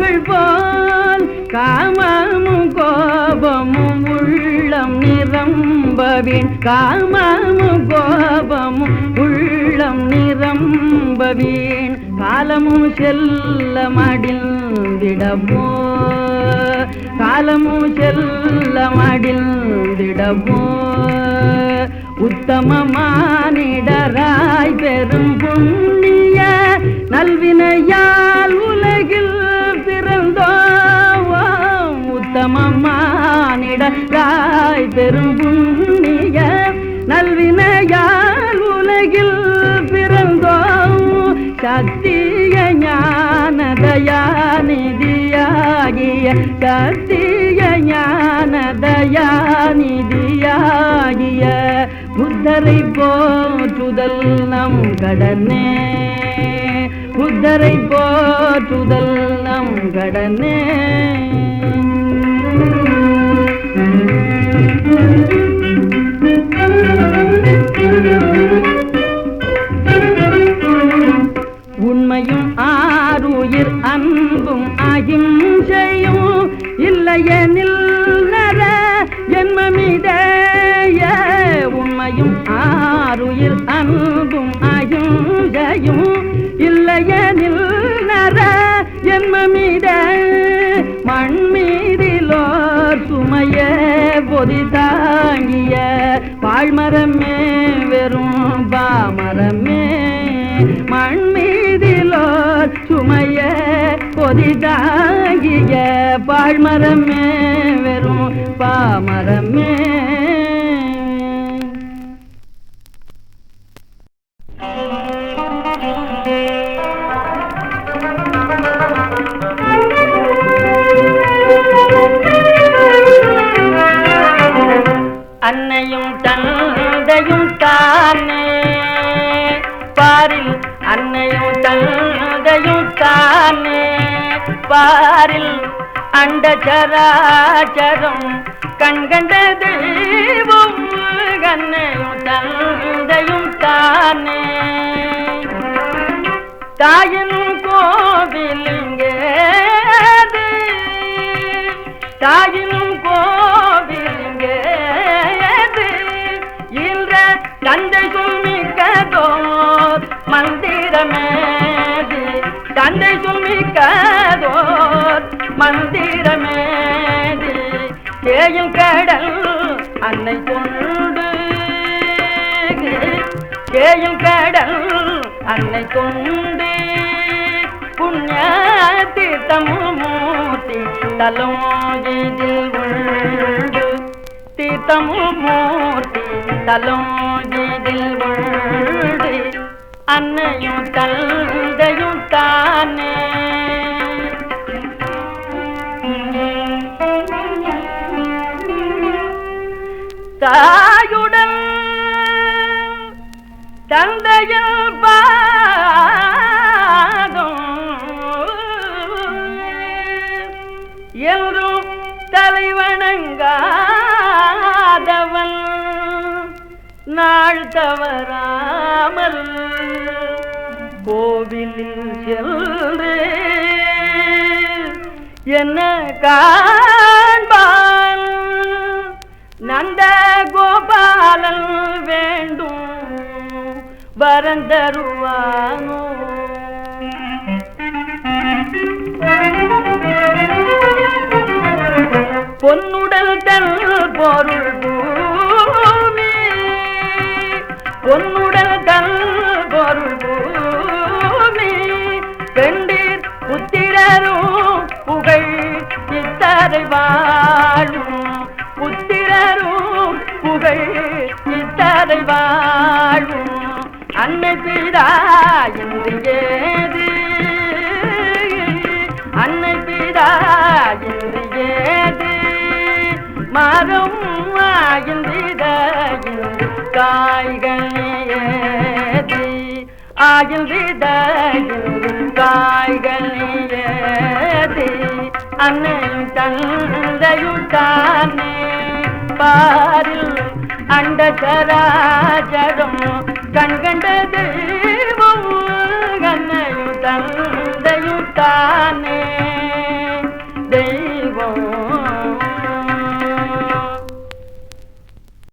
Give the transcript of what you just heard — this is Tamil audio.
புகழ் போல் காமமும் கோபமும் உள்ளம் நிரம்பவின் காமமும் கோபமும் உள்ளம் நிரம்பவின் காலமும் செல்ல மடிந்திடமோ காலமும் செல்ல மடிந்திடமோ உத்தமமானிடராய் பெரும் புண்ணிய நல்வினையால் உலகில் பிறந்தோம் உத்தமமானிடராய் பெரும் புண்ணிய நல்வினையால் உலகில் பிறந்தோம் சத்திய ஞான தயாநிதியாகிய சத்திய ஞான தயாநிதியாகிய புத்தரை போற்றுதல் நம் கடனே புத்தரை போற்றுதல் நம் கடனே உண்மையும் ஆருயிர் அன்பும் அகிம்சையும் இல்லையெனில் நர ஜென்மமிடைய உண்மையும் ஆருயிர் அன்பும் அகிம்சையும் இல்லையெனில் நர ஜென்மமிட மண்மீதிலோர் சுமைய பொதி தாங்கிய பாழ்மரமே வெறும் பாமரமே மண்மீதிலோர் சுமைய பொதி தாங்கிய பாழ்மரமே வெறும் பாமரமே அன்னையும் தந்தையும் தானே பாரில் அன்னையும் தந்தையும் தானே பாரில் அண்ட சராச்சரம் கண்கண்ட தெய்வம் அன்னையும் தந்தையும் தானே தாயின் கோவிலிங்கேது தாயின் கோவிலிங்கேது இன்ற தந்தை சுமிக்கதோர் மந்திரமேது தந்தை சுமிக்கதோர் மந்திரமேது தேயும் கடல் அன்னை கொண்டு தேயும் கடல் அன்னை கொண்டு புண்ணிய தீர்த்தமூர்த்தி தலோஜிதில் உண்டு தீர்த்தமூர்த்தி தலோஜிதில் உண்டு அன்னையும் தந்தையும் தானே தாயுடன் தந்தையில் பாதம் என்றும் தலைவணங்காதவன் நாள் தவறாமல் கோவிலில் சென்று என்ன காண்பான் நந்த கோபாலன் வேண்டும் வரந்தருவானோ பொன்னுடல் தன் பொருள் பூமி பொன்னுடல் தன் பொருள் பூமி பெண்டீர் புத்திரரும் புகழ் சித்தரை வாழும் புத்திரரும் புகழ் சித்தரை வாழும் அன்னை பிதா என்று ஏது அன்னை பிதா என்று ஏது மரம் ஆகின்றிதையில் காய்கள் ஏது ஆகின்றிதையில் காய்கள் ஏது அன்னையும் தந்தையும் தானே பாரில் அண்ட சராச்சர